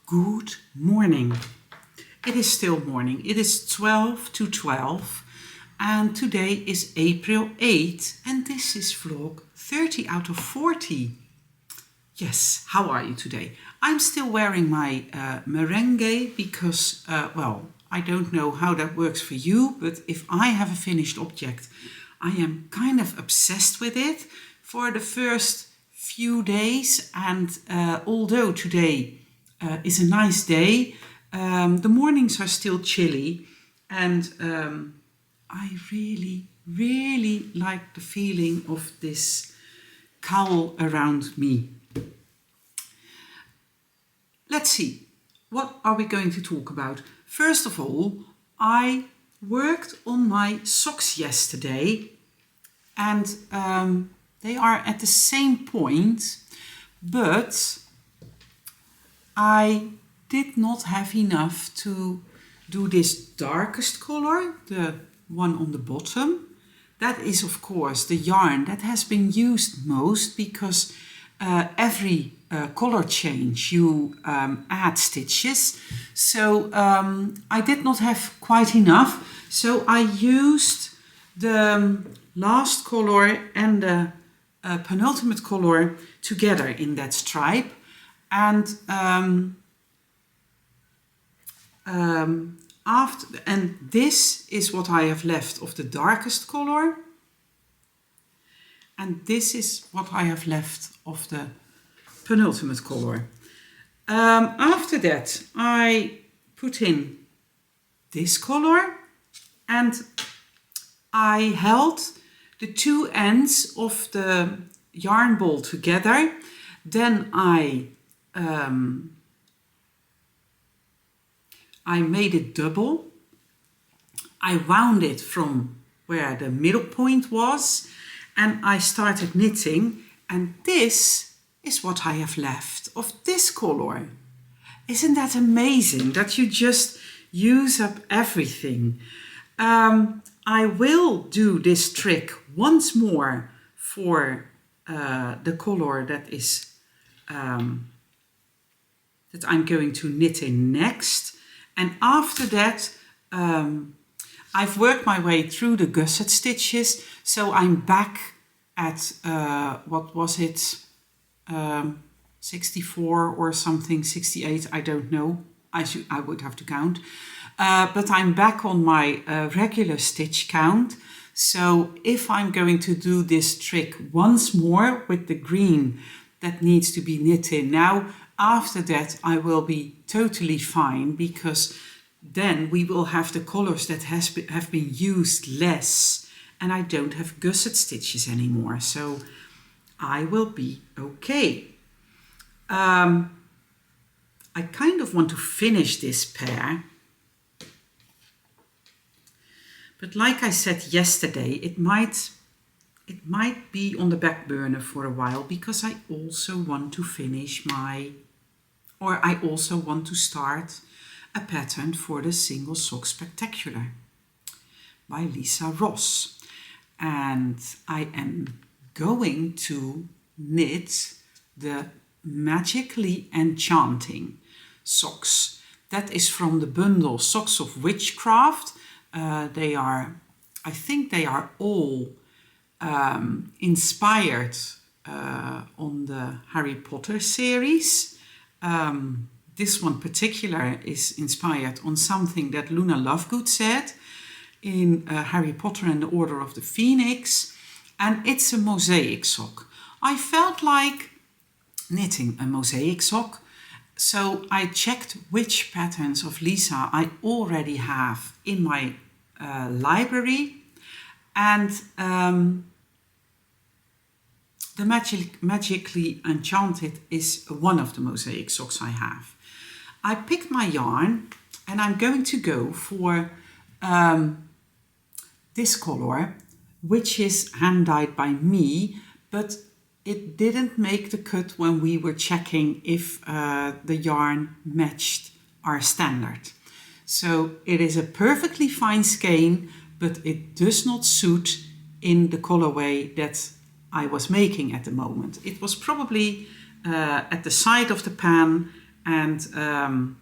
Good morning. It is still morning. It is 12 to 12 and today is April 8 and this is vlog 30 out of 40. Yes, how are you today? I'm still wearing my merengue because, I don't know how that works for you, but if I have a finished object, I am kind of obsessed with it for the first few days. And although today is a nice day, the mornings are still chilly and I really like the feeling of this cowl around me. Let's see, what are we going to talk about? First of all, I worked on my socks yesterday and they are at the same point, but I did not have enough to do this darkest color, the one on the bottom. That is of course the yarn that has been used most because every color change you add stitches. So I did not have quite enough. So I used the last color and the penultimate color together in that stripe. And this is what I have left of the darkest color. And this is what I have left of the penultimate color. After that, I put in this color and I held the two ends of the yarn ball together. Then I made it double. I wound it from where the middle point was and I started knitting, and this is what I have left of this color. Isn't that amazing that you just use up everything? I will do this trick once more for the color that is that I'm going to knit in next. And after that, I've worked my way through the gusset stitches. So I'm back at, what was it? 64 or something, 68, I don't know. I would have to count. But I'm back on my regular stitch count. So if I'm going to do this trick once more with the green that needs to be knit in now, after that I will be totally fine, because then we will have the colors that have been used less and I don't have gusset stitches anymore. So I will be okay. I kind of want to finish this pair. But like I said yesterday, it might be on the back burner for a while because I also want to finish I also want to start a pattern for the Single Sock Spectacular by Lisa Ross. And I am going to knit the Magically Enchanting socks. That is from the bundle Socks of Witchcraft. I think they are all inspired on the Harry Potter series. This one particular is inspired on something that Luna Lovegood said in Harry Potter and the Order of the Phoenix, and it's a mosaic sock. I felt like knitting a mosaic sock, so I checked which patterns of Lisa I already have in my library, and the Magically Enchanted is one of the mosaic socks I have. I picked my yarn and I'm going to go for this color, which is hand dyed by me, but it didn't make the cut when we were checking if the yarn matched our standard. So it is a perfectly fine skein, but it does not suit in the colorway that I was making at the moment. It was probably at the side of the pan And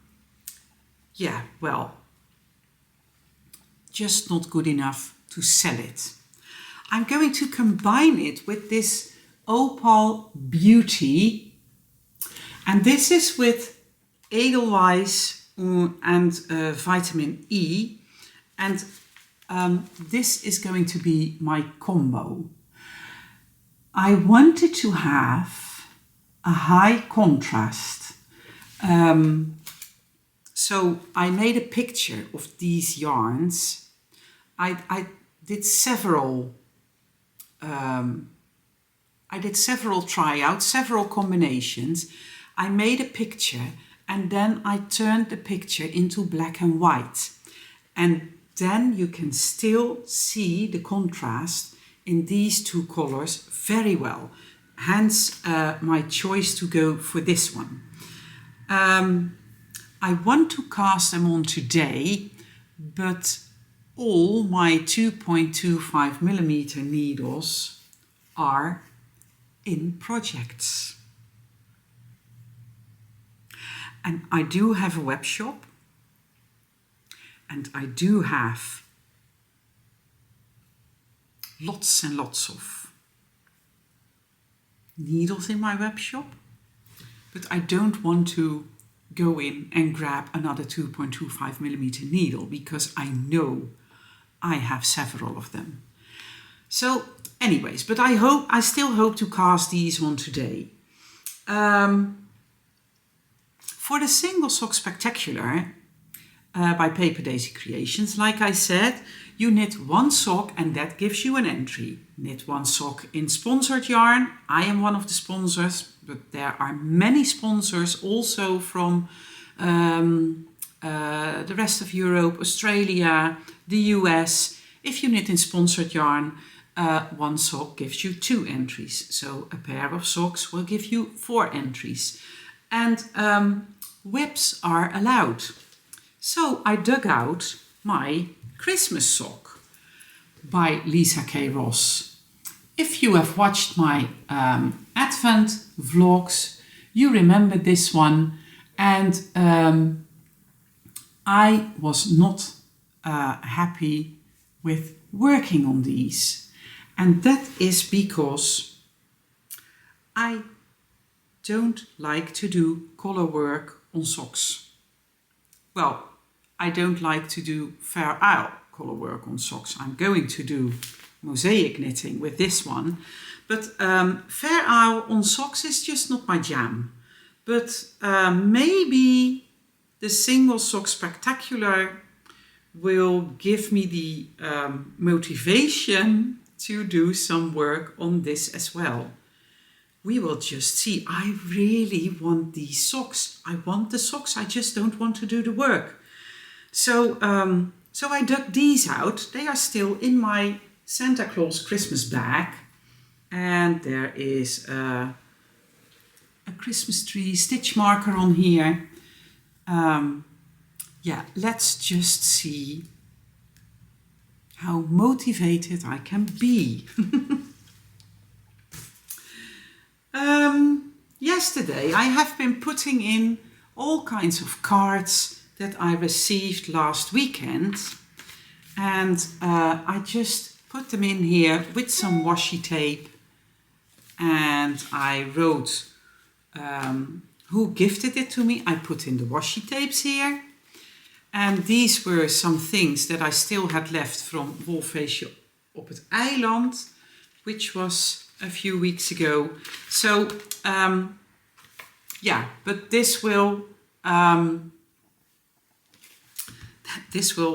yeah, well, just not good enough to sell it. I'm going to combine it with this Opal Beauty, and this is with Edelweiss and vitamin E, and this is going to be my combo. I wanted to have a high contrast, so I made a picture of these yarns. I did several tryouts, several combinations. I made a picture and then I turned the picture into black and white. And then you can still see the contrast in these two colors very well. Hence my choice to go for this one. I want to cast them on today, but all my 2.25 millimeter needles are in projects. And I do have a web shop, and I do have lots and lots of needles in my web shop, but I don't want to go in and grab another 2.25 millimeter needle because I know I have several of them. So anyways, but I still hope to cast these on today. For the single sock spectacular by Paper Daisy Creations, like I said, you knit one sock and that gives you an entry. Knit one sock in sponsored yarn. I am one of the sponsors, but there are many sponsors also from the rest of Europe, Australia, the US. If you knit in sponsored yarn, one sock gives you 2 entries. So a pair of socks will give you 4 entries. And whips are allowed. So I dug out my Christmas sock by Lisa K. Ross. If you have watched my Advent vlogs, you remember this one, and I was not happy with working on these, and that is because I don't like to do color work on socks. Well, I don't like to do Fair Isle color work on socks. I'm going to do mosaic knitting with this one, but Fair Isle on socks is just not my jam. But maybe the single sock spectacular will give me the motivation to do some work on this as well. We will just see. I really want these socks. I want the socks. I just don't want to do the work. So I dug these out. They are still in my Santa Claus Christmas bag. And there is a Christmas tree stitch marker on here. Yeah, let's just see how motivated I can be. Yesterday I have been putting in all kinds of cards that I received last weekend, and I just put them in here with some washi tape, and I wrote who gifted it to me. I put in the washi tapes here, and these were some things that I still had left from Wolfeestje op het Eiland, which was a few weeks ago. So yeah, but this will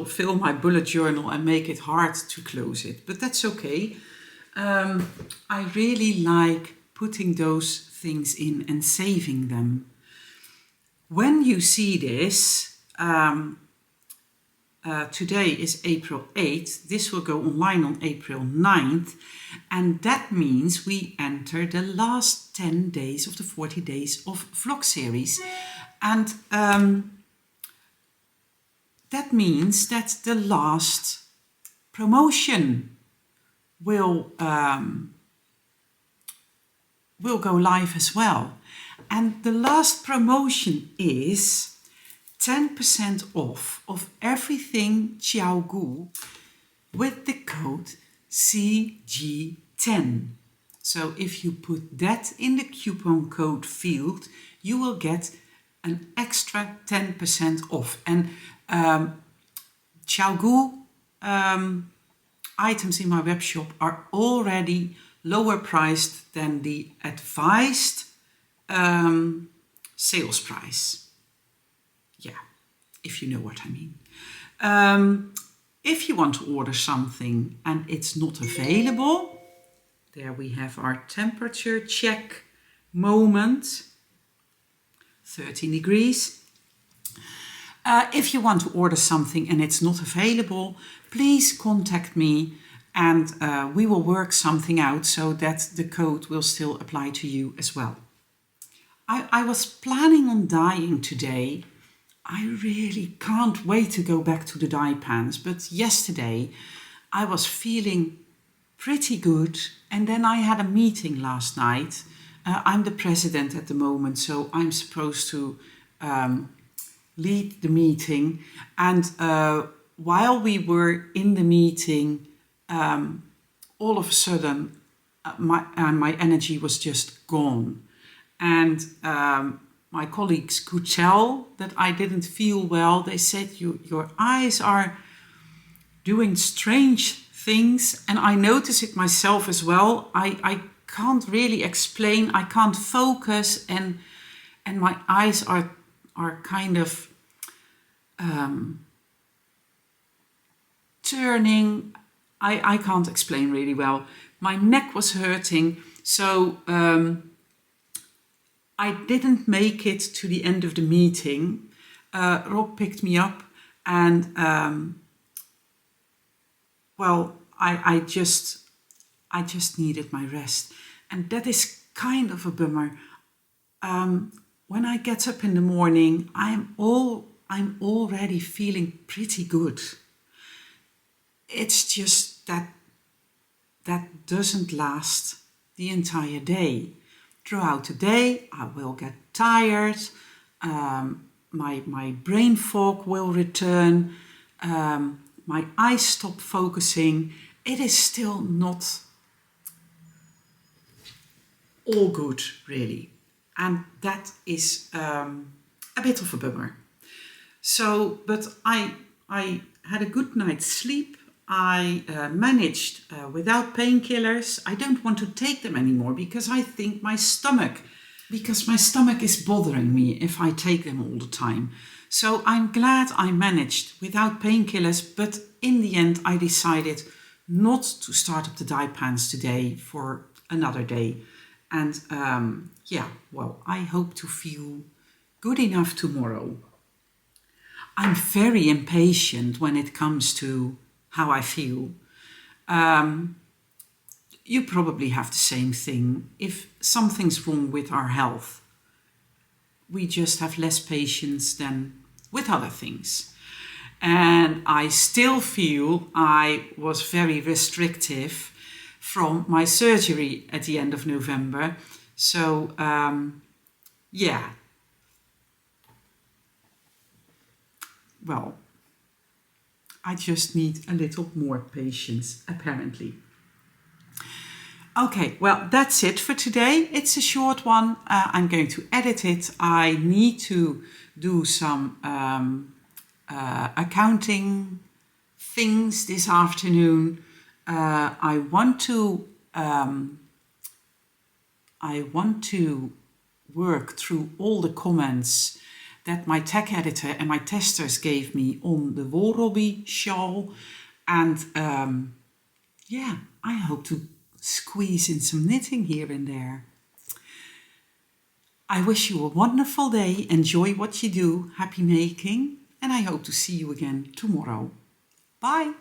fill my bullet journal and make it hard to close it, but that's okay. I really like putting those things in and saving them. When you see this, today is April 8th, this will go online on April 9th, and that means we enter the last 10 days of the 40 days of vlog series. And that means that the last promotion will will go live as well. And the last promotion is 10% off of everything Xiao Gu with the code CG10. So if you put that in the coupon code field, you will get an extra 10% off. And Xiao Gu items in my web shop are already lower priced than the advised sales price. Yeah, if you know what I mean. If you want to order something and it's not available, there we have our temperature check moment, 13 degrees. If you want to order something and it's not available, please contact me and we will work something out so that the code will still apply to you as well. I was planning on dyeing today. I really can't wait to go back to the dye pans, but yesterday I was feeling pretty good, and then I had a meeting last night. I'm the president at the moment, so I'm supposed to lead the meeting, and while we were in the meeting, all of a sudden my energy was just gone, and my colleagues could tell that I didn't feel well. They said, your eyes are doing strange things, and I notice it myself as well. I can't really explain, I can't focus, and my eyes are kind of turning. I can't explain really well. My neck was hurting, so I didn't make it to the end of the meeting. Rob picked me up, and well, I just needed my rest, and that is kind of a bummer. When I get up in the morning, I'm already feeling pretty good. It's just that doesn't last the entire day. Throughout the day, I will get tired. My brain fog will return. My eyes stop focusing. It is still not all good, really. And that is a bit of a bummer. So, but I had a good night's sleep. I managed without painkillers. I don't want to take them anymore because I think my stomach is bothering me if I take them all the time. So I'm glad I managed without painkillers, but in the end I decided not to start up the dye pans today for another day. And yeah, well, I hope to feel good enough tomorrow. I'm very impatient when it comes to how I feel. You probably have the same thing. If something's wrong with our health, we just have less patience than with other things. And I still feel I was very restrictive from my surgery at the end of November. So, yeah. Well, I just need a little more patience, apparently. Okay, well, that's it for today. It's a short one. I'm going to edit it. I need to do some accounting things this afternoon. I want to work through all the comments that my tech editor and my testers gave me on the Woolrobby shawl. And yeah, I hope to squeeze in some knitting here and there. I wish you a wonderful day. Enjoy what you do. Happy making. And I hope to see you again tomorrow. Bye.